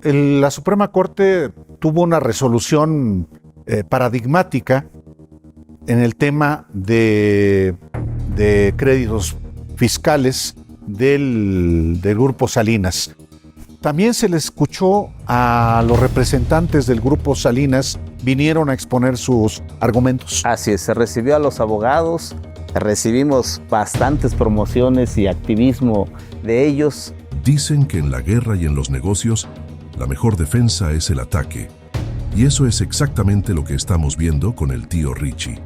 la Suprema Corte tuvo una resolución paradigmática en el tema de créditos fiscales del Grupo Salinas. También se le escuchó a los representantes del Grupo Salinas, vinieron a exponer sus argumentos. Así es, se recibió a los abogados, recibimos bastantes promociones y activismo de ellos. Dicen que en la guerra y en los negocios, la mejor defensa es el ataque. Y eso es exactamente lo que estamos viendo con el tío Richie.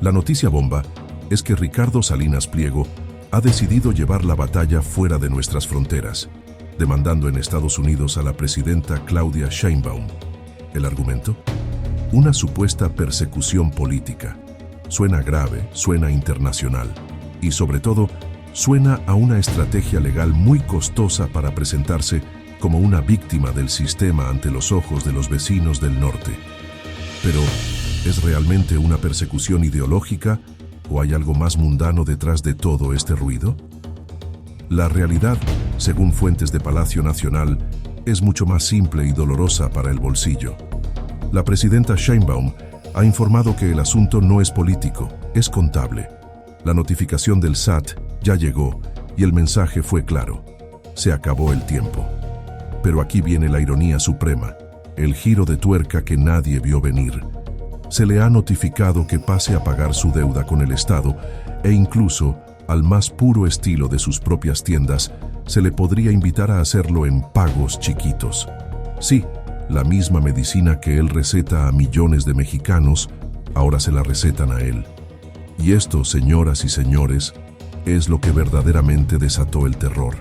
La noticia bomba es que Ricardo Salinas Pliego ha decidido llevar la batalla fuera de nuestras fronteras, demandando en Estados Unidos a la presidenta Claudia Sheinbaum. ¿El argumento? Una supuesta persecución política. Suena grave, suena internacional y sobre todo suena a una estrategia legal muy costosa para presentarse como una víctima del sistema ante los ojos de los vecinos del norte. Pero, ¿es realmente una persecución ideológica o hay algo más mundano detrás de todo este ruido? La realidad, según fuentes de Palacio Nacional, es mucho más simple y dolorosa para el bolsillo. La presidenta Sheinbaum ha informado que el asunto no es político, es contable. La notificación del SAT ya llegó y el mensaje fue claro: se acabó el tiempo. Pero aquí viene la ironía suprema, el giro de tuerca que nadie vio venir. Se le ha notificado que pase a pagar su deuda con el Estado e incluso, al más puro estilo de sus propias tiendas, se le podría invitar a hacerlo en pagos chiquitos. Sí, la misma medicina que él receta a millones de mexicanos, ahora se la recetan a él. Y esto, señoras y señores, es lo que verdaderamente desató el terror.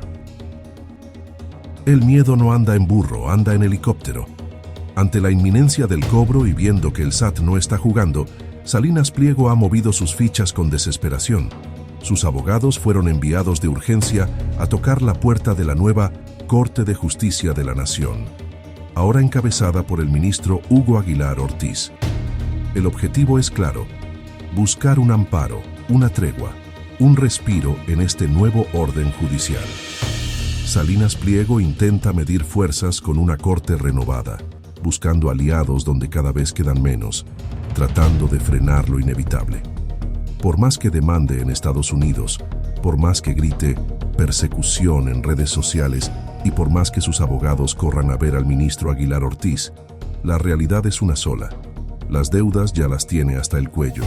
El miedo no anda en burro, anda en helicóptero. Ante la inminencia del cobro y viendo que el SAT no está jugando, Salinas Pliego ha movido sus fichas con desesperación. Sus abogados fueron enviados de urgencia a tocar la puerta de la nueva Corte de Justicia de la Nación, ahora encabezada por el ministro Hugo Aguilar Ortiz. El objetivo es claro: buscar un amparo, una tregua, un respiro en este nuevo orden judicial. Salinas Pliego intenta medir fuerzas con una corte renovada, buscando aliados donde cada vez quedan menos, tratando de frenar lo inevitable. Por más que demande en Estados Unidos, por más que grite persecución en redes sociales y por más que sus abogados corran a ver al ministro Aguilar Ortiz, la realidad es una sola: las deudas ya las tiene hasta el cuello.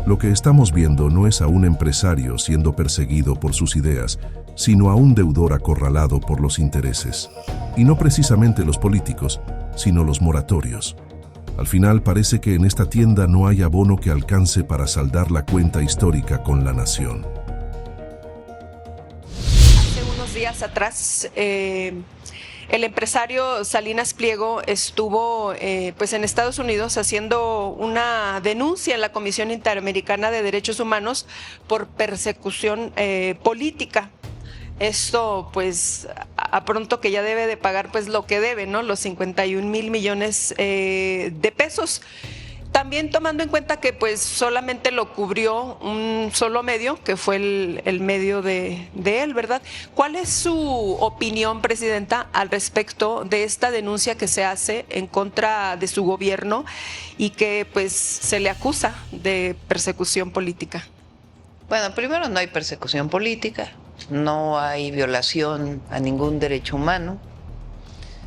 Lo que estamos viendo no es a un empresario siendo perseguido por sus ideas, sino a un deudor acorralado por los intereses. Y no precisamente los políticos, sino los moratorios. Al final parece que en esta tienda no hay abono que alcance para saldar la cuenta histórica con la nación. Hace unos días atrás, el empresario Salinas Pliego estuvo pues en Estados Unidos haciendo una denuncia en la Comisión Interamericana de Derechos Humanos por persecución política. Esto pues a pronto que ya debe de pagar pues lo que debe, ¿no? Los 51,000 millones de pesos. También tomando en cuenta que pues solamente lo cubrió un solo medio, que fue el medio de él, ¿verdad? ¿Cuál es su opinión, presidenta, al respecto de esta denuncia que se hace en contra de su gobierno y que pues se le acusa de persecución política? Bueno, primero no hay persecución política, no hay violación a ningún derecho humano,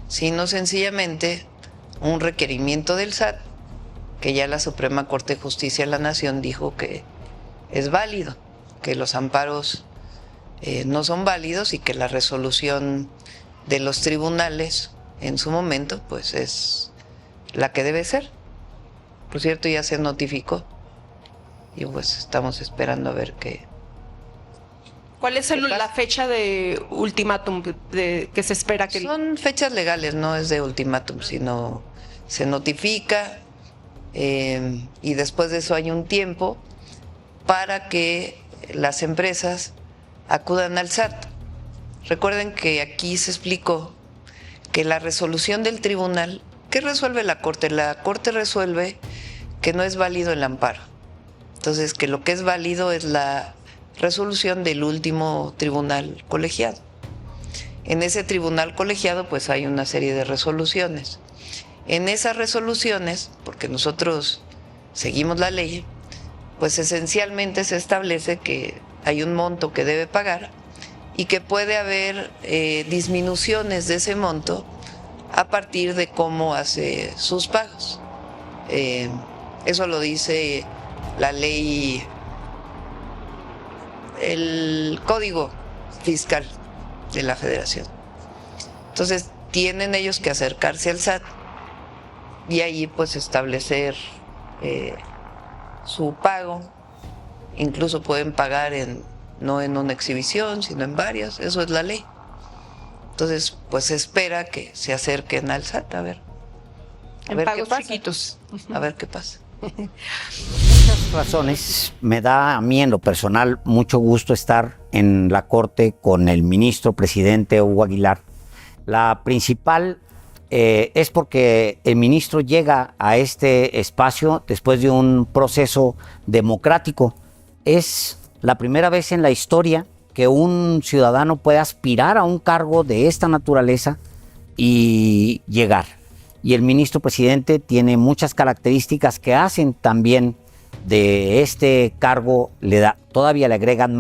sino sencillamente un requerimiento del SAT que ya la Suprema Corte de Justicia de la Nación dijo que es válido, que los amparos no son válidos y que la resolución de los tribunales en su momento pues es la que debe ser. Por cierto, ya se notificó y pues estamos esperando a ver qué. ¿Cuál es la fecha de ultimátum que se espera que...? Son fechas legales, no es de ultimátum, sino se notifica y después de eso hay un tiempo para que las empresas acudan al SAT. Recuerden que aquí se explicó que la resolución del tribunal, ¿qué resuelve la Corte? La Corte resuelve que no es válido el amparo. Entonces, que lo que es válido es la resolución del último tribunal colegiado. En ese tribunal colegiado pues hay una serie de resoluciones. En esas resoluciones, porque nosotros seguimos la ley, pues esencialmente se establece que hay un monto que debe pagar y que puede haber disminuciones de ese monto a partir de cómo hace sus pagos. Eso lo dice la ley, el Código Fiscal de la Federación. Entonces tienen ellos que acercarse al SAT y ahí pues establecer su pago. Incluso pueden pagar no en una exhibición, sino en varias. Eso es la ley. Entonces, pues se espera que se acerquen al SAT a ver pagos qué pasa. chiquitos. A ver qué pasa. Muchas razones. Me da a mí en lo personal mucho gusto estar en la Corte con el ministro presidente Hugo Aguilar. La principal es porque el ministro llega a este espacio después de un proceso democrático. Es la primera vez en la historia que un ciudadano puede aspirar a un cargo de esta naturaleza y llegar. Y el ministro presidente tiene muchas características que hacen también de este cargo, todavía le agregan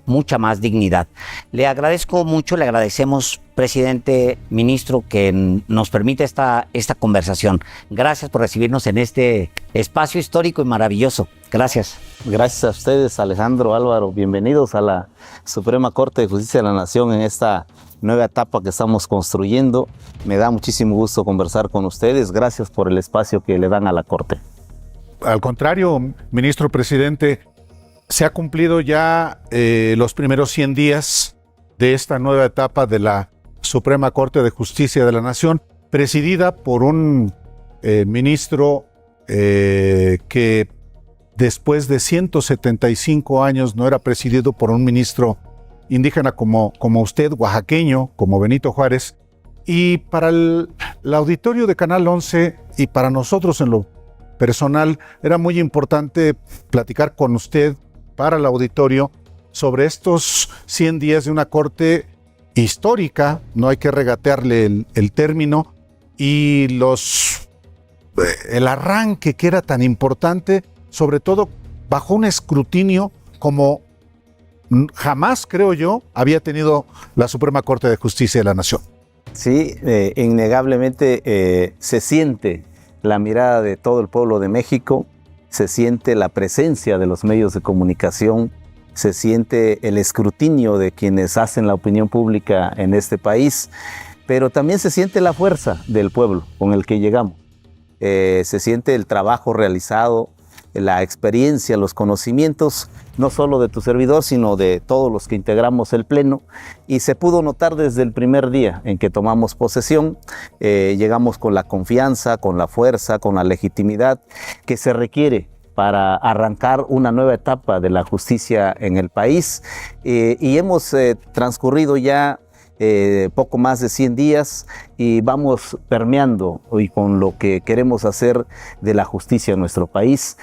mucha más dignidad. Le agradezco mucho, le agradecemos, presidente, ministro, que nos permite esta conversación. Gracias por recibirnos en este espacio histórico y maravilloso. Gracias. Gracias a ustedes, Alejandro, Álvaro. Bienvenidos a la Suprema Corte de Justicia de la Nación en esta nueva etapa que estamos construyendo. Me da muchísimo gusto conversar con ustedes. Gracias por el espacio que le dan a la Corte. Al contrario, ministro presidente, se ha cumplido ya los primeros 100 días de esta nueva etapa de la Suprema Corte de Justicia de la Nación, presidida por un ministro que después de 175 años no era presidido por un ministro indígena como usted, oaxaqueño, como Benito Juárez. Y para el auditorio de Canal 11 y para nosotros en lo personal, era muy importante platicar con usted para el auditorio sobre estos 100 días de una corte histórica, no hay que regatearle el término, y el arranque que era tan importante, sobre todo bajo un escrutinio como jamás, creo yo, había tenido la Suprema Corte de Justicia de la Nación. Sí, innegablemente se siente la mirada de todo el pueblo de México, se siente la presencia de los medios de comunicación, se siente el escrutinio de quienes hacen la opinión pública en este país, pero también se siente la fuerza del pueblo con el que llegamos. Se siente el trabajo realizado, la experiencia, los conocimientos, no solo de tu servidor, sino de todos los que integramos el Pleno, y se pudo notar desde el primer día en que tomamos posesión. Llegamos con la confianza, con la fuerza, con la legitimidad que se requiere para arrancar una nueva etapa de la justicia en el país, y hemos transcurrido ya poco más de 100 días y vamos permeando hoy con lo que queremos hacer de la justicia en nuestro país.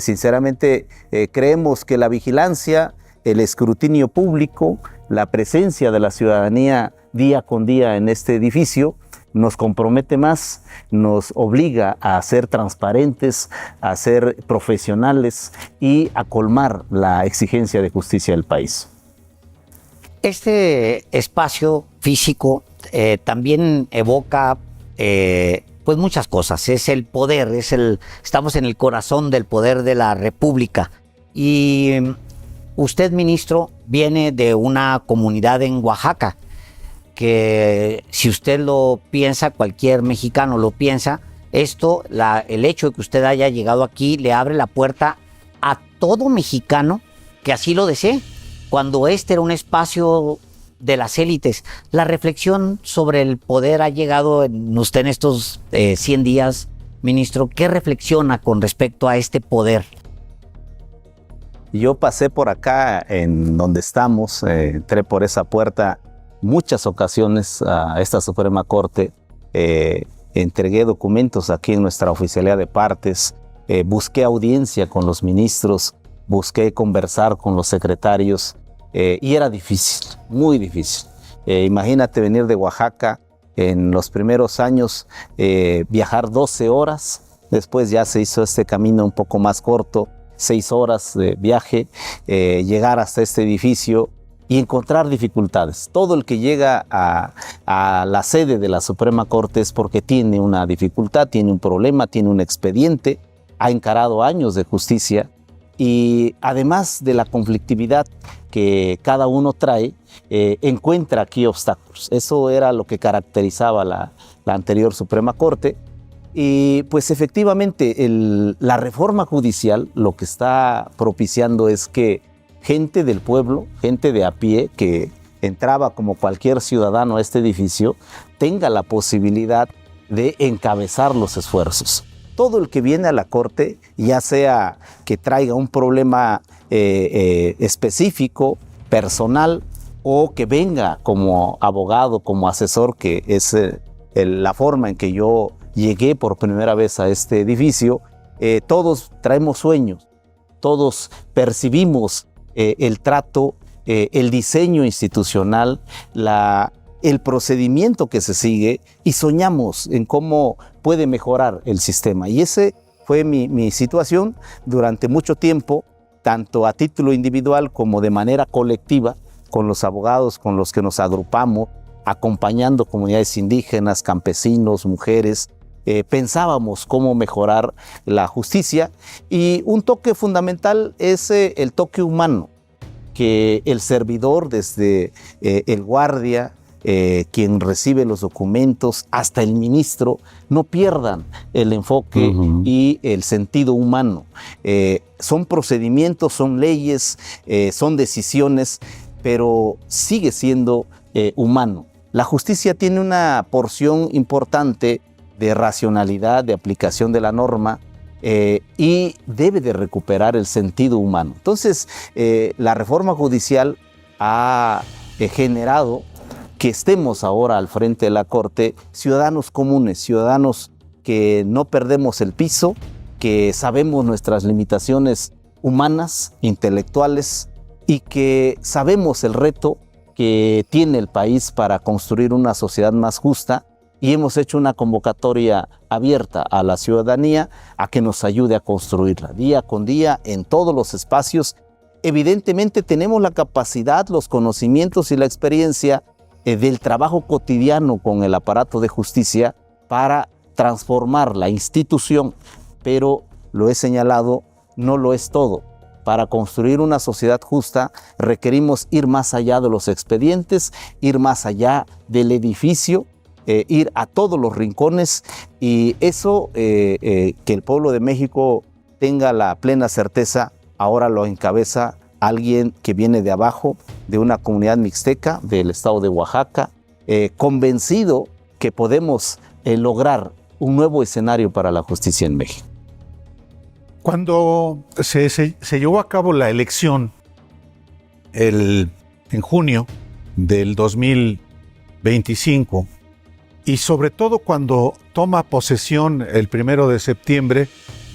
Sinceramente, creemos que la vigilancia, el escrutinio público, la presencia de la ciudadanía día con día en este edificio nos compromete más, nos obliga a ser transparentes, a ser profesionales y a colmar la exigencia de justicia del país. Este espacio físico también evoca pues muchas cosas. Es el poder, estamos en el corazón del poder de la República. Y usted, ministro, viene de una comunidad en Oaxaca, que si usted lo piensa, cualquier mexicano lo piensa, el hecho de que usted haya llegado aquí le abre la puerta a todo mexicano que así lo desee. Cuando este era un espacio de las élites, la reflexión sobre el poder ha llegado en usted en estos 100 días, ministro. ¿Qué reflexiona con respecto a este poder? Yo pasé por acá, en donde estamos, entré por esa puerta muchas ocasiones a esta Suprema Corte, entregué documentos aquí en nuestra oficialía de partes, busqué audiencia con los ministros, busqué conversar con los secretarios y era difícil, muy difícil. Imagínate venir de Oaxaca en los primeros años, viajar 12 horas, después ya se hizo este camino un poco más corto, 6 horas de viaje, llegar hasta este edificio y encontrar dificultades. Todo el que llega a la sede de la Suprema Corte es porque tiene una dificultad, tiene un problema, tiene un expediente, ha encarado años de justicia y además de la conflictividad que cada uno trae, encuentra aquí obstáculos. Eso era lo que caracterizaba la anterior Suprema Corte. Y pues efectivamente la reforma judicial lo que está propiciando es que gente del pueblo, gente de a pie que entraba como cualquier ciudadano a este edificio, tenga la posibilidad de encabezar los esfuerzos. Todo el que viene a la Corte, ya sea que traiga un problema específico, personal, o que venga como abogado, como asesor, que es la forma en que yo llegué por primera vez a este edificio, todos traemos sueños, todos percibimos el trato, el diseño institucional, el procedimiento que se sigue y soñamos en cómo puede mejorar el sistema. Y ese fue mi situación durante mucho tiempo, tanto a título individual como de manera colectiva, con los abogados con los que nos agrupamos, acompañando comunidades indígenas, campesinos, mujeres. Pensábamos cómo mejorar la justicia y un toque fundamental es el toque humano, que el servidor, desde el guardia, quien recibe los documentos, hasta el ministro, no pierdan el enfoque y el sentido humano. Son procedimientos, son leyes, son decisiones, pero sigue siendo humano. La justicia tiene una porción importante de racionalidad, de aplicación de la norma, y debe de recuperar el sentido humano. Entonces, la reforma judicial ha generado que estemos ahora al frente de la Corte ciudadanos comunes, ciudadanos que no perdemos el piso, que sabemos nuestras limitaciones humanas, intelectuales, y que sabemos el reto que tiene el país para construir una sociedad más justa, y hemos hecho una convocatoria abierta a la ciudadanía a que nos ayude a construirla día con día en todos los espacios. Evidentemente tenemos la capacidad, los conocimientos y la experiencia del trabajo cotidiano con el aparato de justicia para transformar la institución, pero lo he señalado, no lo es todo. Para construir una sociedad justa requerimos ir más allá de los expedientes, ir más allá del edificio, ir a todos los rincones, y eso que el pueblo de México tenga la plena certeza, ahora lo encabeza alguien que viene de abajo, de una comunidad mixteca del estado de Oaxaca, convencido que podemos lograr un nuevo escenario para la justicia en México. Cuando se llevó a cabo la elección en junio del 2025, y sobre todo cuando toma posesión el 1 de septiembre,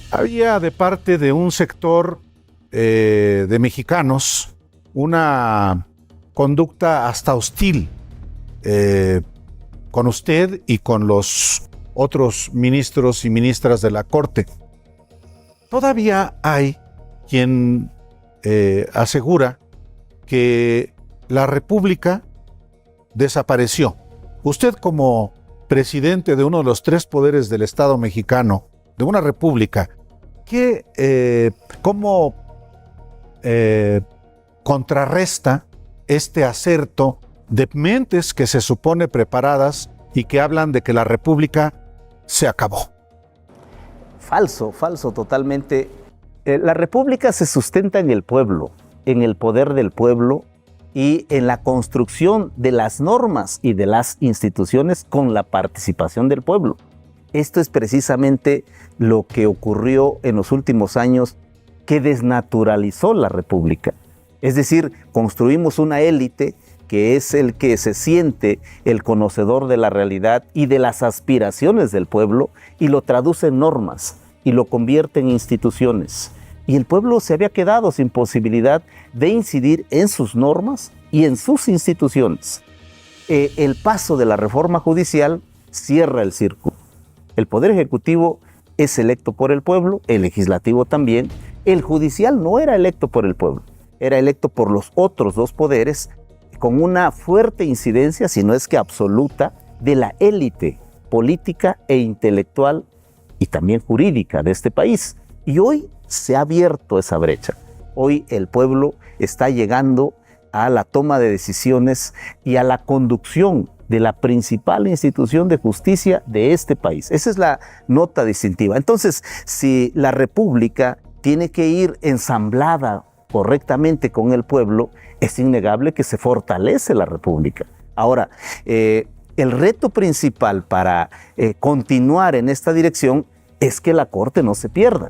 había de parte de un sector de mexicanos una conducta hasta hostil con usted y con los otros ministros y ministras de la Corte. Todavía hay quien asegura que la República desapareció. Usted, como presidente de uno de los 3 poderes del Estado mexicano, de una república, ¿cómo contrarresta este aserto de mentes que se supone preparadas y que hablan de que la república se acabó? Falso totalmente. La república se sustenta en el pueblo, en el poder del pueblo y en la construcción de las normas y de las instituciones con la participación del pueblo. Esto es precisamente lo que ocurrió en los últimos años, que desnaturalizó la república. Es decir, construimos una élite que es el que se siente el conocedor de la realidad y de las aspiraciones del pueblo, y lo traduce en normas y lo convierte en instituciones. Y el pueblo se había quedado sin posibilidad de incidir en sus normas y en sus instituciones. el paso de la reforma judicial cierra el círculo. El Poder Ejecutivo es electo por el pueblo, el Legislativo también. El Judicial no era electo por el pueblo, era electo por los otros dos poderes con una fuerte incidencia, si no es que absoluta, de la élite política e intelectual y también jurídica de este país. Y hoy se ha abierto esa brecha. Hoy el pueblo está llegando a la toma de decisiones y a la conducción de la principal institución de justicia de este país. Esa es la nota distintiva. Entonces, si la República tiene que ir ensamblada correctamente con el pueblo, es innegable que se fortalece la República. Ahora, el reto principal para continuar en esta dirección es que la Corte no se pierda.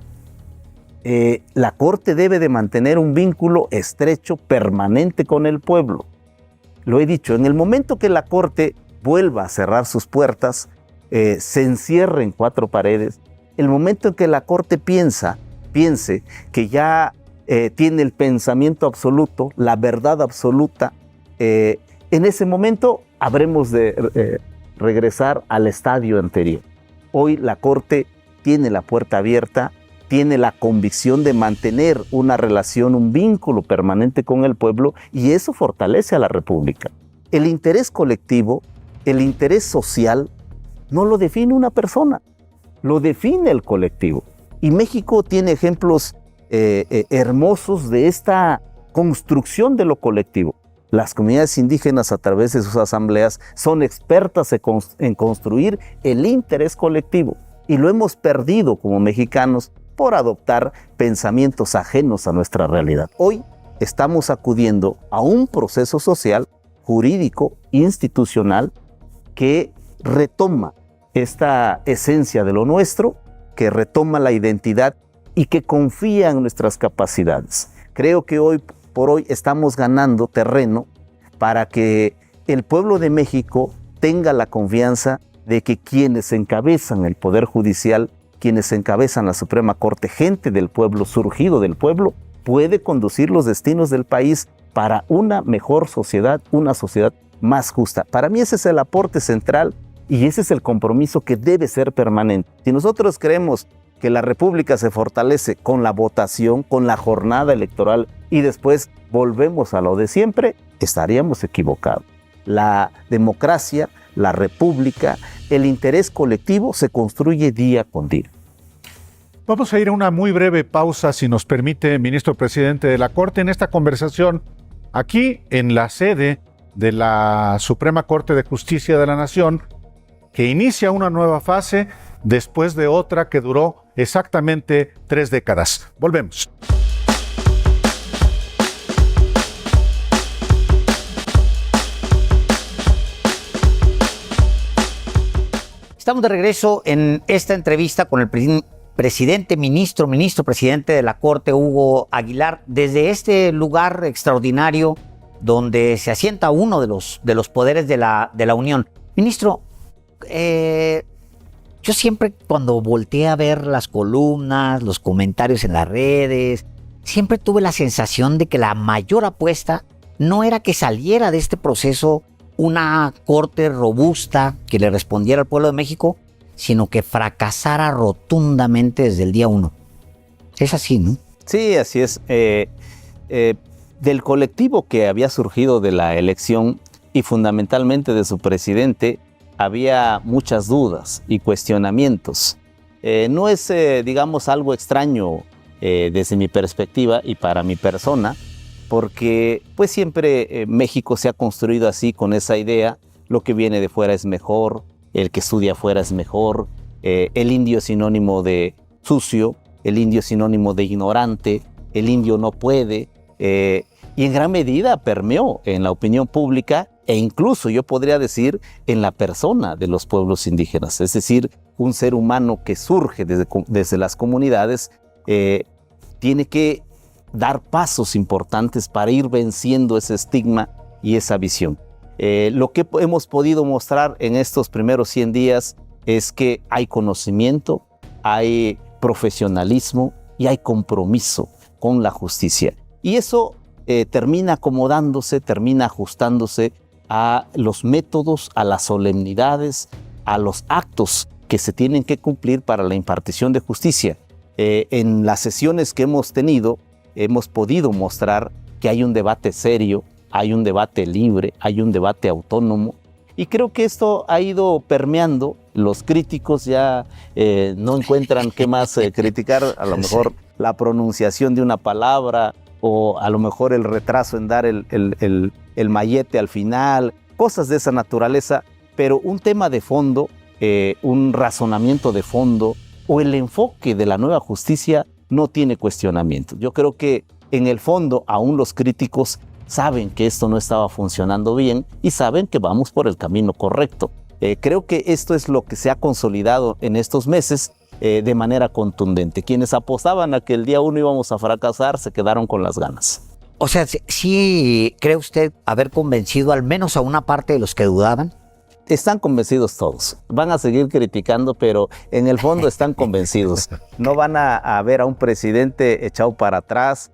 La Corte debe de mantener un vínculo estrecho, permanente con el pueblo. Lo he dicho, en el momento que la Corte vuelva a cerrar sus puertas, se encierre en cuatro paredes, el momento en que la Corte piense que ya tiene el pensamiento absoluto, la verdad absoluta, en ese momento habremos de regresar al estadio anterior. Hoy la Corte tiene la puerta abierta, tiene la convicción de mantener una relación, un vínculo permanente con el pueblo, y eso fortalece a la República. El interés colectivo, el interés social, no lo define una persona, lo define el colectivo. Y México tiene ejemplos hermosos de esta construcción de lo colectivo. Las comunidades indígenas, a través de sus asambleas, son expertas en construir el interés colectivo, y lo hemos perdido como mexicanos por adoptar pensamientos ajenos a nuestra realidad. Hoy estamos acudiendo a un proceso social, jurídico, institucional, que retoma esta esencia de lo nuestro, que retoma la identidad y que confía en nuestras capacidades. Creo que hoy por hoy estamos ganando terreno para que el pueblo de México tenga la confianza de que quienes encabezan el Poder Judicial, quienes encabezan la Suprema Corte, gente del pueblo, surgido del pueblo, puede conducir los destinos del país para una mejor sociedad, una sociedad más justa. Para mí ese es el aporte central y ese es el compromiso que debe ser permanente. Si nosotros creemos que la República se fortalece con la votación, con la jornada electoral y después volvemos a lo de siempre, estaríamos equivocados. La democracia, la República, el interés colectivo se construye día con día. Vamos a ir a una muy breve pausa, si nos permite, ministro presidente de la Corte, en esta conversación aquí en la sede de la Suprema Corte de Justicia de la Nación, que inicia una nueva fase después de otra que duró exactamente 3 décadas. Volvemos. Estamos de regreso en esta entrevista con el presidente, ministro presidente de la Corte, Hugo Aguilar, desde este lugar extraordinario donde se asienta uno de los poderes de la Unión. Ministro, yo siempre cuando volteé a ver las columnas, los comentarios en las redes, siempre tuve la sensación de que la mayor apuesta no era que saliera de este proceso una corte robusta que le respondiera al pueblo de México, sino que fracasara rotundamente desde el día 1. Es así, ¿no? Sí, así es. Del colectivo que había surgido de la elección y fundamentalmente de su presidente, había muchas dudas y cuestionamientos. No es, digamos, algo extraño desde mi perspectiva y para mi persona, porque pues siempre México se ha construido así, con esa idea: lo que viene de fuera es mejor, el que estudia afuera es mejor, el indio es sinónimo de sucio, el indio es sinónimo de ignorante, el indio no puede, y en gran medida permeó en la opinión pública e incluso yo podría decir en la persona de los pueblos indígenas. Es decir, un ser humano que surge desde las comunidades tiene que dar pasos importantes para ir venciendo ese estigma y esa visión. Lo que hemos podido mostrar en estos primeros 100 días es que hay conocimiento, hay profesionalismo y hay compromiso con la justicia. Y eso termina acomodándose, termina ajustándose a los métodos, a las solemnidades, a los actos que se tienen que cumplir para la impartición de justicia. En las sesiones que hemos tenido, hemos podido mostrar que hay un debate serio, hay un debate libre, hay un debate autónomo, y creo que esto ha ido permeando. Los críticos ya no encuentran qué más criticar, a lo mejor la pronunciación de una palabra o a lo mejor el retraso en dar el mayete al final, cosas de esa naturaleza, pero un tema de fondo, un razonamiento de fondo o el enfoque de la nueva justicia no tiene cuestionamiento. Yo creo que en el fondo aún los críticos saben que esto no estaba funcionando bien y saben que vamos por el camino correcto. Creo que esto es lo que se ha consolidado en estos meses de manera contundente. Quienes apostaban a que el día 1 íbamos a fracasar se quedaron con las ganas. O sea, ¿sí cree usted haber convencido al menos a una parte de los que dudaban? Están convencidos todos. Van a seguir criticando, pero en el fondo están convencidos. No van a ver a un presidente echado para atrás.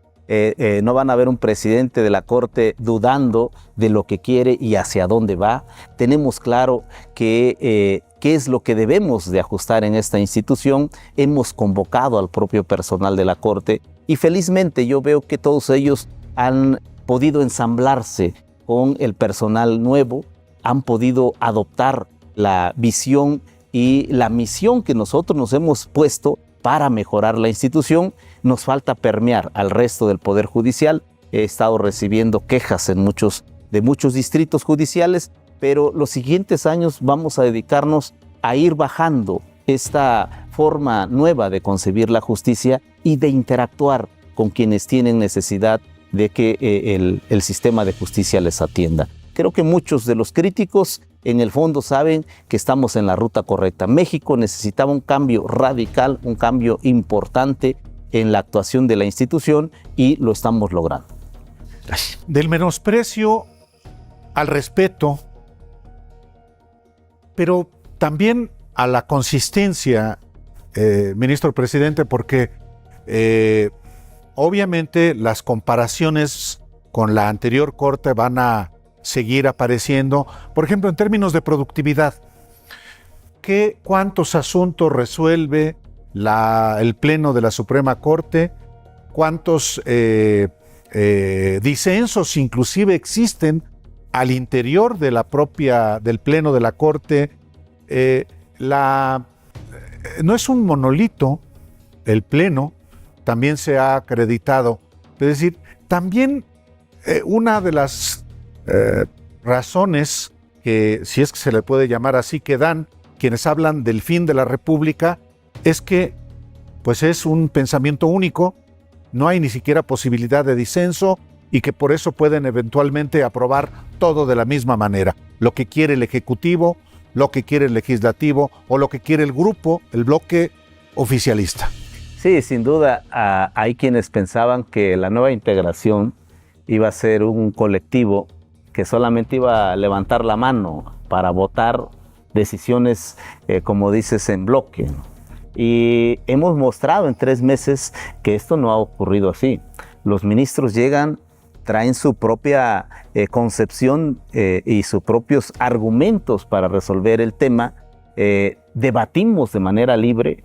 No van a ver un presidente de la Corte dudando de lo que quiere y hacia dónde va. Tenemos claro qué es lo que debemos de ajustar en esta institución. Hemos convocado al propio personal de la Corte y felizmente yo veo que todos ellos han podido ensamblarse con el personal nuevo, han podido adoptar la visión y la misión que nosotros nos hemos puesto para mejorar la institución. Nos falta permear al resto del Poder Judicial. He estado recibiendo quejas de muchos distritos judiciales, pero los siguientes años vamos a dedicarnos a ir bajando esta forma nueva de concebir la justicia y de interactuar con quienes tienen necesidad de que el sistema de justicia les atienda. Creo que muchos de los críticos en el fondo saben que estamos en la ruta correcta. México necesitaba un cambio radical, un cambio importante en la actuación de la institución y lo estamos logrando. Del menosprecio al respeto, pero también a la consistencia, ministro presidente, porque obviamente las comparaciones con la anterior corte van a seguir apareciendo. Por ejemplo, en términos de productividad, ¿cuántos asuntos resuelve el Pleno de la Suprema Corte? ¿Cuántos disensos inclusive existen al interior de del Pleno de la Corte? No es un monolito el Pleno, también se ha acreditado. Es decir, también una de las razones que, si es que se le puede llamar así, que dan quienes hablan del fin de la República, es que pues es un pensamiento único, no hay ni siquiera posibilidad de disenso y que por eso pueden eventualmente aprobar todo de la misma manera. Lo que quiere el Ejecutivo, lo que quiere el Legislativo o lo que quiere el grupo, el bloque oficialista. Sí, sin duda, hay quienes pensaban que la nueva integración iba a ser un colectivo que solamente iba a levantar la mano para votar decisiones, como dices, en bloque. Y hemos mostrado en 3 meses que esto no ha ocurrido así. Los ministros llegan, traen su propia concepción y sus propios argumentos para resolver el tema. Debatimos de manera libre,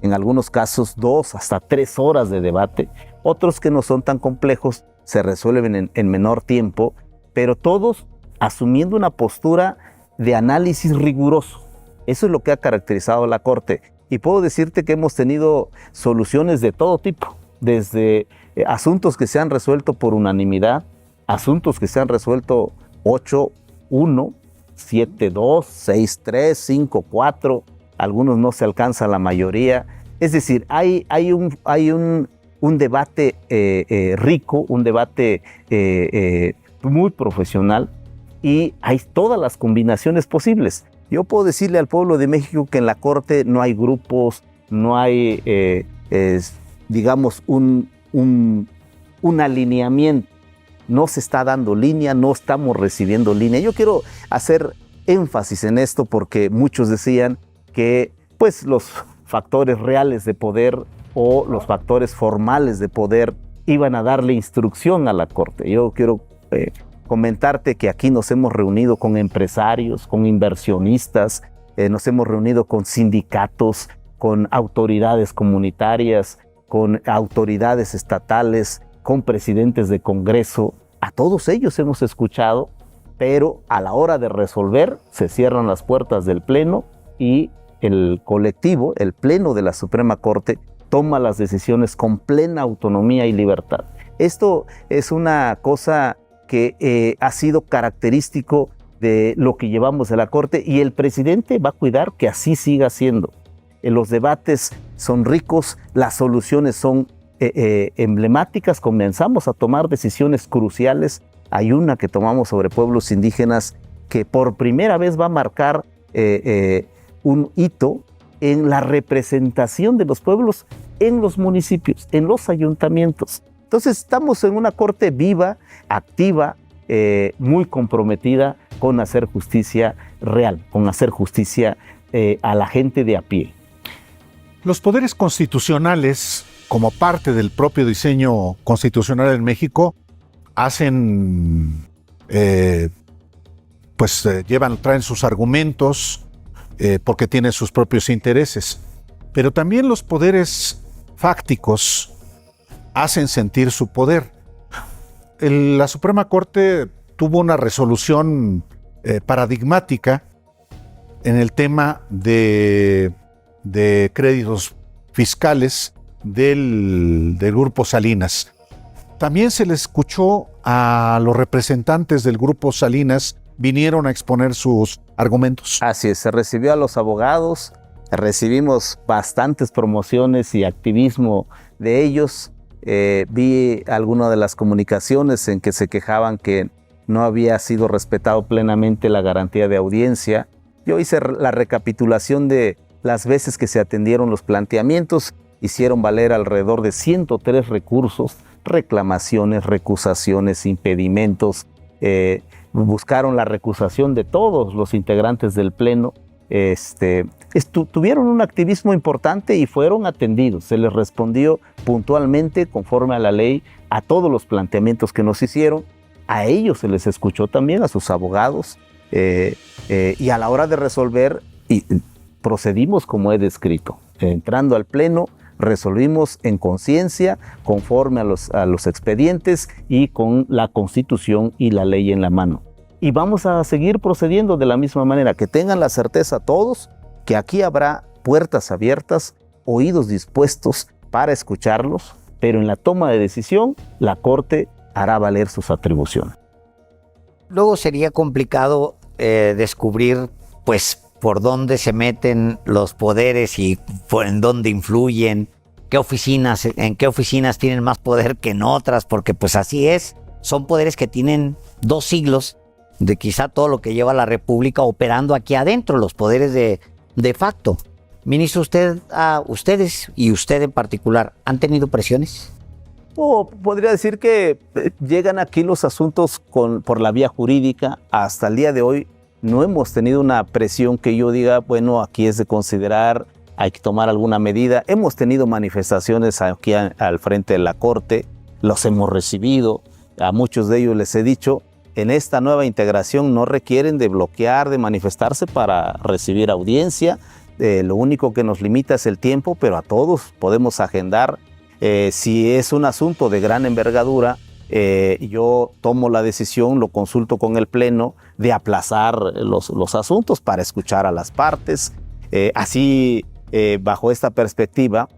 en algunos casos 2 hasta 3 horas de debate. Otros que no son tan complejos se resuelven en menor tiempo, pero todos asumiendo una postura de análisis riguroso. Eso es lo que ha caracterizado a la Corte. Y puedo decirte que hemos tenido soluciones de todo tipo, desde asuntos que se han resuelto por unanimidad, asuntos que se han resuelto 8-1, 7-2, 6-3, 5-4, algunos no se alcanza la mayoría. Es decir, hay un debate rico, un debate muy profesional y hay todas las combinaciones posibles. Yo puedo decirle al pueblo de México que en la Corte no hay grupos, no hay, digamos, un alineamiento. No se está dando línea, no estamos recibiendo línea. Yo quiero hacer énfasis en esto porque muchos decían que pues, los factores reales de poder o los factores formales de poder iban a darle instrucción a la Corte. Yo quiero comentarte que aquí nos hemos reunido con empresarios, con inversionistas, nos hemos reunido con sindicatos, con autoridades comunitarias, con autoridades estatales, con presidentes de Congreso. A todos ellos hemos escuchado, pero a la hora de resolver se cierran las puertas del Pleno y el colectivo, el Pleno de la Suprema Corte, toma las decisiones con plena autonomía y libertad. Esto es una cosa que ha sido característico de lo que llevamos de la Corte, y el presidente va a cuidar que así siga siendo. Los debates son ricos, las soluciones son emblemáticas, comenzamos a tomar decisiones cruciales. Hay una que tomamos sobre pueblos indígenas que por primera vez va a marcar un hito en la representación de los pueblos en los municipios, en los ayuntamientos. Entonces estamos en una Corte viva, activa, muy comprometida con hacer justicia real, con hacer justicia a la gente de a pie. Los poderes constitucionales, como parte del propio diseño constitucional en México, traen sus argumentos porque tienen sus propios intereses. Pero también los poderes fácticos hacen sentir su poder. La Suprema Corte tuvo una resolución paradigmática en el tema de créditos fiscales del Grupo Salinas. También se le escuchó a los representantes del Grupo Salinas, vinieron a exponer sus argumentos. Así es, se recibió a los abogados, recibimos bastantes promociones y activismo de ellos. Vi algunas de las comunicaciones en que se quejaban que no había sido respetado plenamente la garantía de audiencia. Yo hice la recapitulación de las veces que se atendieron los planteamientos. Hicieron valer alrededor de 103 recursos, reclamaciones, recusaciones, impedimentos. Buscaron la recusación de todos los integrantes del Pleno. Tuvieron un activismo importante y fueron atendidos. Se les respondió puntualmente, conforme a la ley, a todos los planteamientos que nos hicieron. A ellos se les escuchó también, a sus abogados. Y a la hora de resolver, procedimos como he descrito. Entrando al Pleno, resolvimos en conciencia, conforme a los expedientes y con la Constitución y la ley en la mano. Y vamos a seguir procediendo de la misma manera. Que tengan la certeza todos que aquí habrá puertas abiertas, oídos dispuestos para escucharlos, pero en la toma de decisión la Corte hará valer sus atribuciones. Luego sería complicado descubrir, pues, por dónde se meten los poderes y en dónde influyen, en qué oficinas tienen más poder que en otras, porque pues así es, son poderes que tienen 2 siglos de quizá todo lo que lleva la República operando aquí adentro, los poderes de facto. Ministro, ustedes y usted en particular, ¿han tenido presiones? No, podría decir que llegan aquí los asuntos por la vía jurídica. Hasta el día de hoy no hemos tenido una presión que yo diga, bueno, aquí es de considerar, hay que tomar alguna medida. Hemos tenido manifestaciones aquí al frente de la Corte, los hemos recibido, a muchos de ellos les he dicho, en esta nueva integración no requieren de bloquear, de manifestarse para recibir audiencia. Lo único que nos limita es el tiempo, pero a todos podemos agendar. Si es un asunto de gran envergadura, yo tomo la decisión, lo consulto con el Pleno, de aplazar los asuntos para escuchar a las partes. Así, bajo esta perspectiva,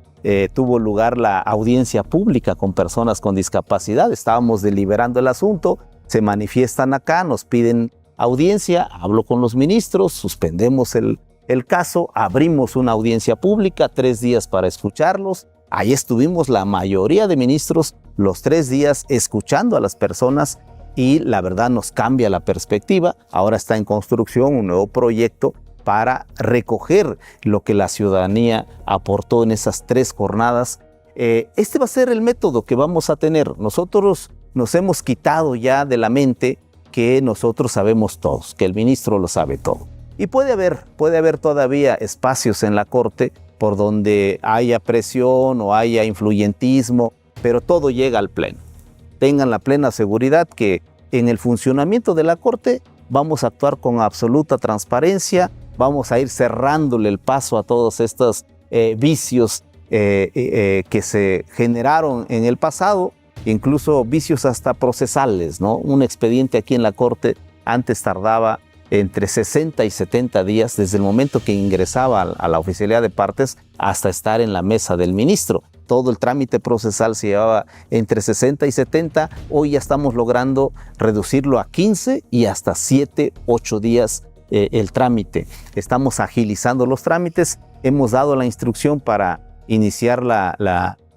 tuvo lugar la audiencia pública con personas con discapacidad. Estábamos deliberando el asunto, se manifiestan acá, nos piden audiencia, hablo con los ministros, suspendemos el caso, abrimos una audiencia pública, 3 días para escucharlos. Ahí estuvimos la mayoría de ministros los 3 días escuchando a las personas y la verdad nos cambia la perspectiva. Ahora está en construcción un nuevo proyecto para recoger lo que la ciudadanía aportó en esas 3 jornadas. Este va a ser el método que vamos a tener. Nosotros nos hemos quitado ya de la mente que nosotros sabemos todos, que el ministro lo sabe todo. Y puede haber todavía espacios en la Corte por donde haya presión o haya influyentismo, pero todo llega al Pleno. Tengan la plena seguridad que en el funcionamiento de la Corte vamos a actuar con absoluta transparencia, vamos a ir cerrándole el paso a todos estos vicios que se generaron en el pasado, incluso vicios hasta procesales, ¿no? Un expediente aquí en la Corte antes tardaba entre 60 y 70 días desde el momento que ingresaba a la oficialidad de partes hasta estar en la mesa del ministro. Todo el trámite procesal se llevaba entre 60 y 70. Hoy ya estamos logrando reducirlo a 15 y hasta 7, 8 días el trámite. Estamos agilizando los trámites. Hemos dado la instrucción para iniciar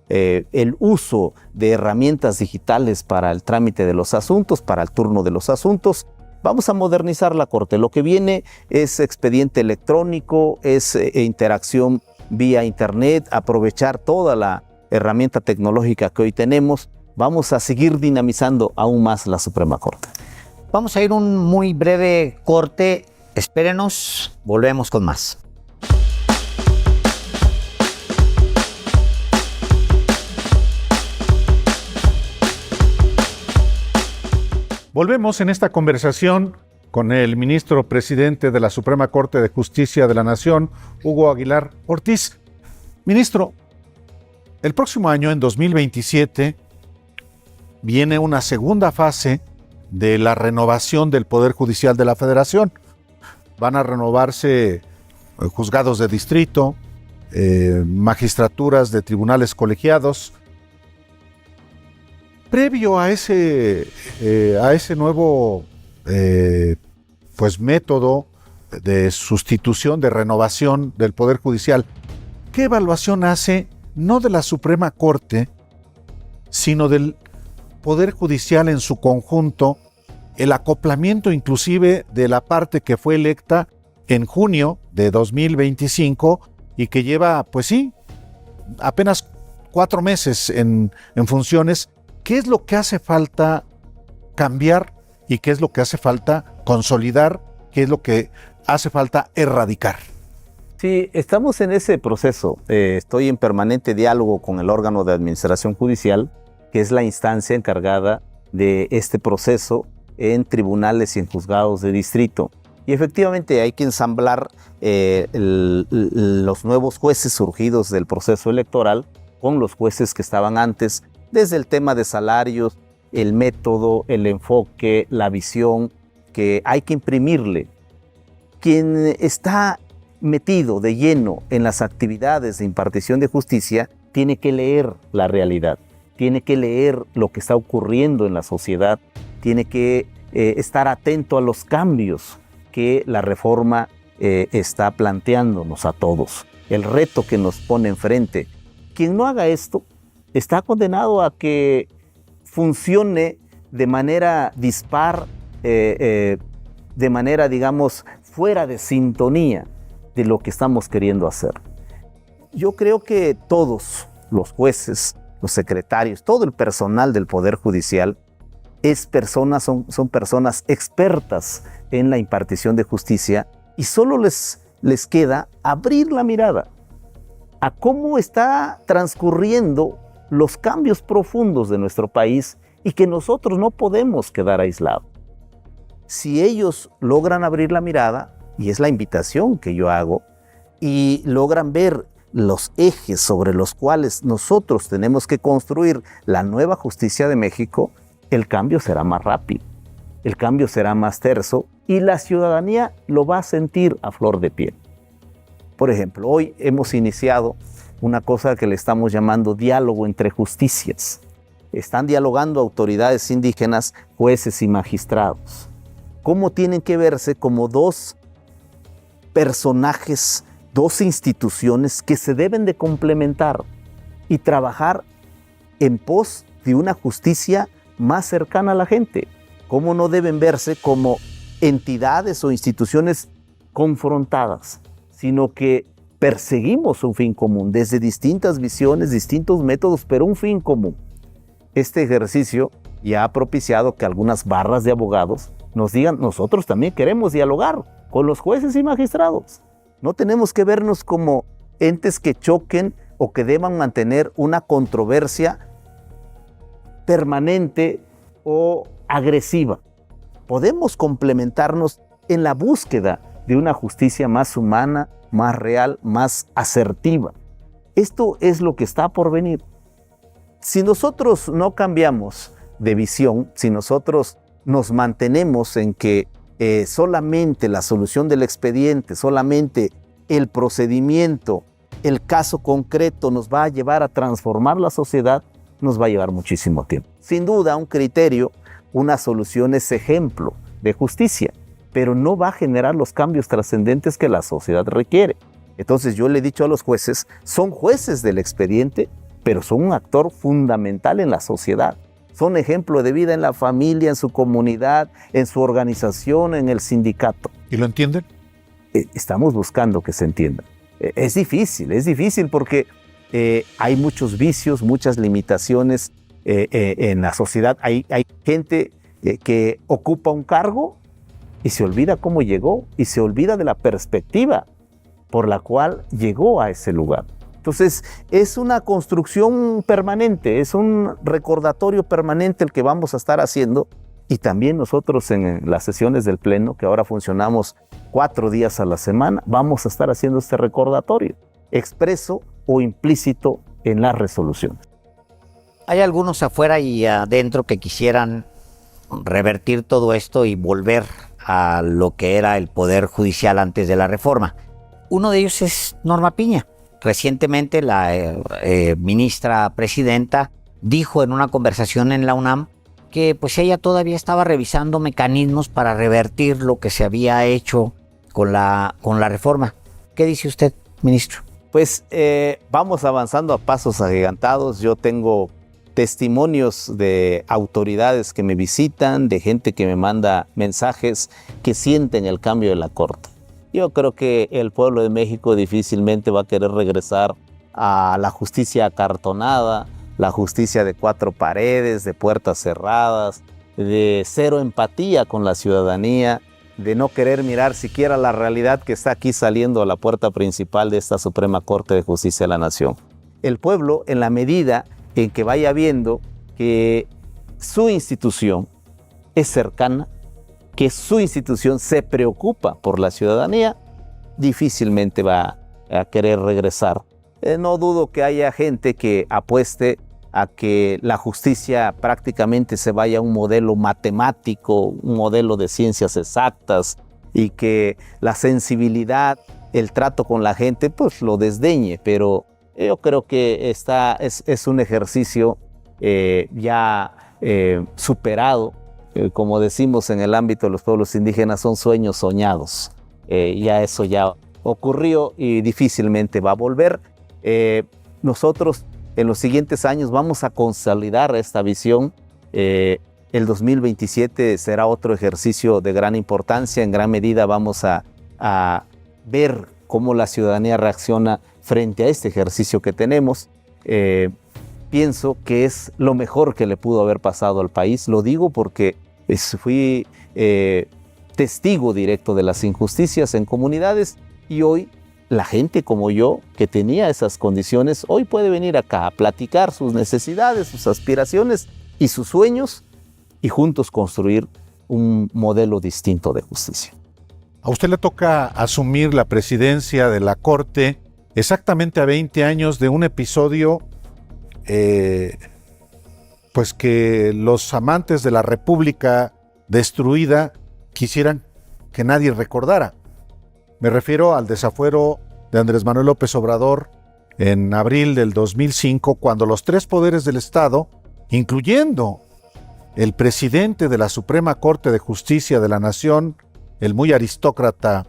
el uso de herramientas digitales para el trámite de los asuntos, para el turno de los asuntos. Vamos a modernizar la Corte. Lo que viene es expediente electrónico, es interacción vía internet, aprovechar toda la herramienta tecnológica que hoy tenemos. Vamos a seguir dinamizando aún más la Suprema Corte. Vamos a ir un muy breve corte. Espérenos, volvemos con más. Volvemos en esta conversación con el ministro presidente de la Suprema Corte de Justicia de la Nación, Hugo Aguilar Ortiz. Ministro, el próximo año, en 2027, viene una segunda fase de la renovación del Poder Judicial de la Federación. Van a renovarse juzgados de distrito, magistraturas de tribunales colegiados. Previo a ese nuevo método de sustitución, de renovación del Poder Judicial, ¿qué evaluación hace no de la Suprema Corte, sino del Poder Judicial en su conjunto, el acoplamiento inclusive de la parte que fue electa en junio de 2025 y que lleva, pues sí, apenas 4 meses en funciones? ¿Qué es lo que hace falta cambiar y qué es lo que hace falta consolidar? ¿Qué es lo que hace falta erradicar? Sí, estamos en ese proceso. Estoy en permanente diálogo con el órgano de administración judicial, que es la instancia encargada de este proceso en tribunales y en juzgados de distrito. Y efectivamente hay que ensamblar los nuevos jueces surgidos del proceso electoral con los jueces que estaban antes, desde el tema de salarios, el método, el enfoque, la visión que hay que imprimirle. Quien está metido de lleno en las actividades de impartición de justicia tiene que leer la realidad, tiene que leer lo que está ocurriendo en la sociedad, tiene que estar atento a los cambios que la reforma está planteándonos a todos, el reto que nos pone enfrente. Quien no haga esto está condenado a que funcione de manera dispar, de manera, digamos, fuera de sintonía de lo que estamos queriendo hacer. Yo creo que todos los jueces, los secretarios, todo el personal del Poder Judicial son personas expertas en la impartición de justicia y solo les queda abrir la mirada a cómo está transcurriendo los cambios profundos de nuestro país y que nosotros no podemos quedar aislados. Si ellos logran abrir la mirada, y es la invitación que yo hago, y logran ver los ejes sobre los cuales nosotros tenemos que construir la nueva justicia de México, el cambio será más rápido, el cambio será más terso y la ciudadanía lo va a sentir a flor de piel. Por ejemplo, hoy hemos iniciado una cosa que le estamos llamando diálogo entre justicias. Están dialogando autoridades indígenas, jueces y magistrados. ¿Cómo tienen que verse como dos personajes, dos instituciones que se deben de complementar y trabajar en pos de una justicia más cercana a la gente? ¿Cómo no deben verse como entidades o instituciones confrontadas, sino que perseguimos un fin común desde distintas visiones, distintos métodos, pero un fin común? Este ejercicio ya ha propiciado que algunas barras de abogados nos digan: nosotros también queremos dialogar con los jueces y magistrados. No tenemos que vernos como entes que choquen o que deban mantener una controversia permanente o agresiva. Podemos complementarnos en la búsqueda de una justicia más humana, más real, más asertiva. Esto es lo que está por venir. Si nosotros no cambiamos de visión, si nosotros nos mantenemos en que solamente la solución del expediente, solamente el procedimiento, el caso concreto nos va a llevar a transformar la sociedad, nos va a llevar muchísimo tiempo. Sin duda, un criterio, una solución es ejemplo de justicia, pero no va a generar los cambios trascendentes que la sociedad requiere. Entonces yo le he dicho a los jueces, son jueces del expediente, pero son un actor fundamental en la sociedad. Son ejemplo de vida en la familia, en su comunidad, en su organización, en el sindicato. ¿Y lo entienden? Estamos buscando que se entienda. Es difícil porque hay muchos vicios, muchas limitaciones en la sociedad. Hay gente que ocupa un cargo y se olvida cómo llegó y se olvida de la perspectiva por la cual llegó a ese lugar. Entonces, es una construcción permanente, es un recordatorio permanente el que vamos a estar haciendo. Y también nosotros en las sesiones del Pleno, que ahora funcionamos 4 días a la semana, vamos a estar haciendo este recordatorio, expreso o implícito en las resoluciones. Hay algunos afuera y adentro que quisieran revertir todo esto y volver a lo que era el Poder Judicial antes de la reforma. Uno de ellos es Norma Piña. Recientemente la ministra presidenta dijo en una conversación en la UNAM que pues ella todavía estaba revisando mecanismos para revertir lo que se había hecho con la reforma. ¿Qué dice usted, ministro? Pues vamos avanzando a pasos agigantados. Yo tengo testimonios de autoridades que me visitan, de gente que me manda mensajes que sienten el cambio de la Corte. Yo creo que el pueblo de México difícilmente va a querer regresar a la justicia acartonada, la justicia de 4 paredes, de puertas cerradas, de cero empatía con la ciudadanía, de no querer mirar siquiera la realidad que está aquí saliendo a la puerta principal de esta Suprema Corte de Justicia de la Nación. El pueblo, en la medida en que vaya viendo que su institución es cercana, que su institución se preocupa por la ciudadanía, difícilmente va a querer regresar. No dudo que haya gente que apueste a que la justicia prácticamente se vaya a un modelo matemático, un modelo de ciencias exactas, y que la sensibilidad, el trato con la gente, pues lo desdeñe. Pero yo creo que es un ejercicio ya superado. Como decimos en el ámbito de los pueblos indígenas, son sueños soñados. Ya eso ya ocurrió y difícilmente va a volver. Nosotros en los siguientes años vamos a consolidar esta visión. El 2027 será otro ejercicio de gran importancia. En gran medida vamos a ver cómo la ciudadanía reacciona frente a este ejercicio que tenemos. Pienso que es lo mejor que le pudo haber pasado al país. Lo digo porque fui testigo directo de las injusticias en comunidades, y hoy la gente como yo, que tenía esas condiciones, hoy puede venir acá a platicar sus necesidades, sus aspiraciones y sus sueños, y juntos construir un modelo distinto de justicia. A usted le toca asumir la presidencia de la Corte exactamente a 20 años de un episodio pues que los amantes de la República destruida quisieran que nadie recordara. Me refiero al desafuero de Andrés Manuel López Obrador en abril del 2005, cuando los 3 poderes del Estado, incluyendo el presidente de la Suprema Corte de Justicia de la Nación, el muy aristócrata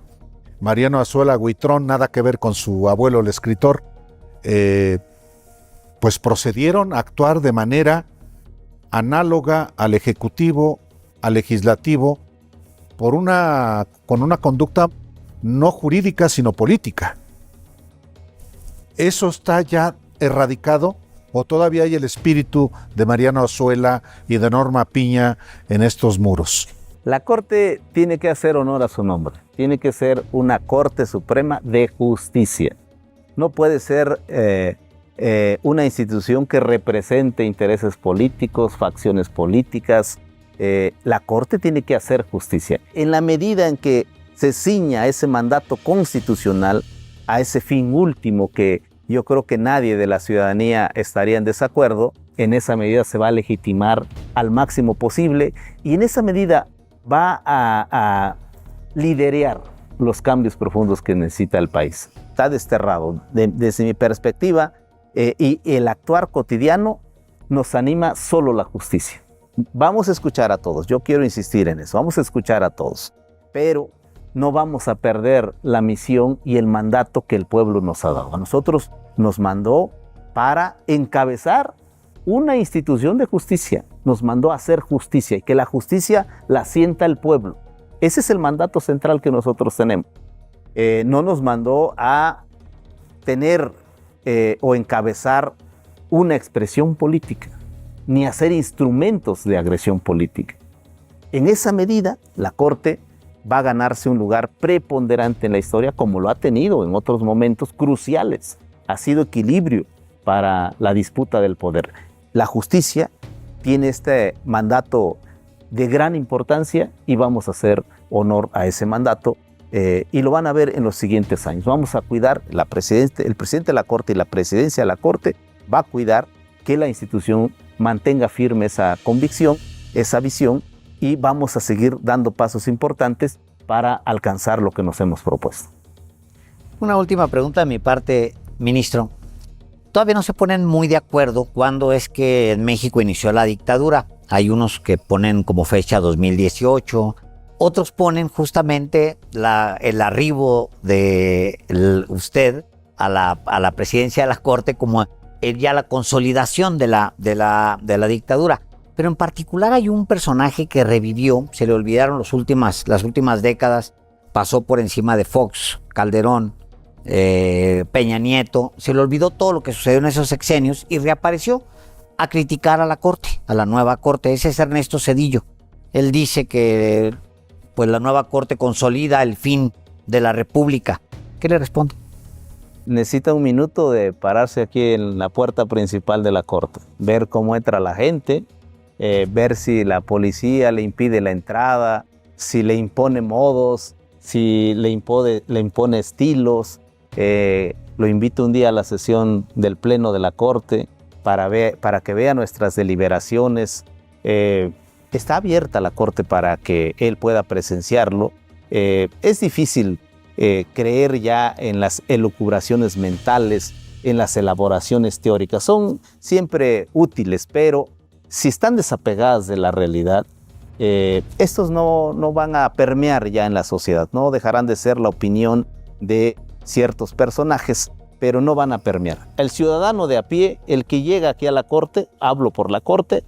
Mariano Azuela Huitrón, nada que ver con su abuelo el escritor, pues procedieron a actuar de manera análoga al Ejecutivo, al Legislativo, con una conducta no jurídica, sino política. ¿Eso está ya erradicado o todavía hay el espíritu de Mariano Azuela y de Norma Piña en estos muros? La Corte tiene que hacer honor a su nombre. Tiene que ser una Corte Suprema de Justicia. No puede ser una institución que represente intereses políticos, facciones políticas, la Corte tiene que hacer justicia. En la medida en que se ciña a ese mandato constitucional, a ese fin último que yo creo que nadie de la ciudadanía estaría en desacuerdo, en esa medida se va a legitimar al máximo posible y en esa medida va a liderar los cambios profundos que necesita el país. Está desterrado. Desde mi perspectiva, y el actuar cotidiano nos anima solo la justicia. Vamos a escuchar a todos, yo quiero insistir en eso, vamos a escuchar a todos, pero no vamos a perder la misión y el mandato que el pueblo nos ha dado. A nosotros nos mandó para encabezar una institución de justicia, nos mandó a hacer justicia y que la justicia la sienta el pueblo. Ese es el mandato central que nosotros tenemos. No nos mandó a tener o encabezar una expresión política, ni hacer instrumentos de agresión política. En esa medida, la Corte va a ganarse un lugar preponderante en la historia, como lo ha tenido en otros momentos cruciales. Ha sido equilibrio para la disputa del poder. La justicia tiene este mandato de gran importancia y vamos a hacer honor a ese mandato y lo van a ver en los siguientes años. Vamos a cuidar, el presidente de la Corte y la presidencia de la Corte va a cuidar que la institución mantenga firme esa convicción, esa visión, y vamos a seguir dando pasos importantes para alcanzar lo que nos hemos propuesto. Una última pregunta de mi parte, ministro. Todavía no se ponen muy de acuerdo cuándo es que en México inició la dictadura. Hay unos que ponen como fecha 2018, otros ponen justamente el arribo de usted a la presidencia de la Corte como ya la consolidación de la dictadura. Pero en particular hay un personaje que revivió, se le olvidaron las últimas décadas, pasó por encima de Fox, Calderón, Peña Nieto, se le olvidó todo lo que sucedió en esos sexenios y reapareció a criticar a la Corte, a la nueva Corte. Ese es Ernesto Zedillo. Él dice que pues, la nueva Corte consolida el fin de la República. ¿Qué le responde? Necesita un minuto de pararse aquí en la puerta principal de la Corte, ver cómo entra la gente, ver si la policía le impide la entrada, si le impone modos, si le impone estilos. Lo invito un día a la sesión del Pleno de la Corte para que vea nuestras deliberaciones. Está abierta la Corte para que él pueda presenciarlo. Es difícil creer ya en las elucubraciones mentales, en las elaboraciones teóricas. Son siempre útiles, pero si están desapegadas de la realidad, estos no van a permear ya en la sociedad, no dejarán de ser la opinión de ciertos personajes, pero no van a permear. El ciudadano de a pie, el que llega aquí a la Corte, hablo por la Corte,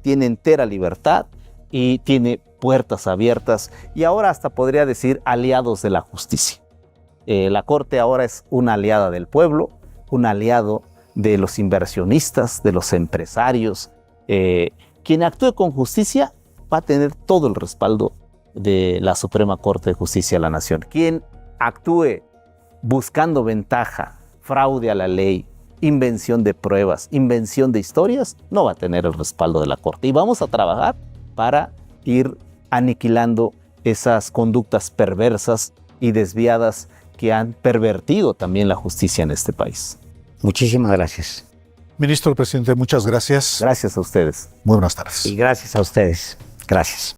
tiene entera libertad y tiene puertas abiertas y ahora hasta podría decir aliados de la justicia. La Corte ahora es una aliada del pueblo, un aliado de los inversionistas, de los empresarios. Quien actúe con justicia va a tener todo el respaldo de la Suprema Corte de Justicia de la Nación. Quien actúe buscando ventaja, fraude a la ley, invención de pruebas, invención de historias, no va a tener el respaldo de la Corte. Y vamos a trabajar para ir aniquilando esas conductas perversas y desviadas que han pervertido también la justicia en este país. Muchísimas gracias. Ministro, presidente, muchas gracias. Gracias a ustedes. Muy buenas tardes. Y gracias a ustedes. Gracias.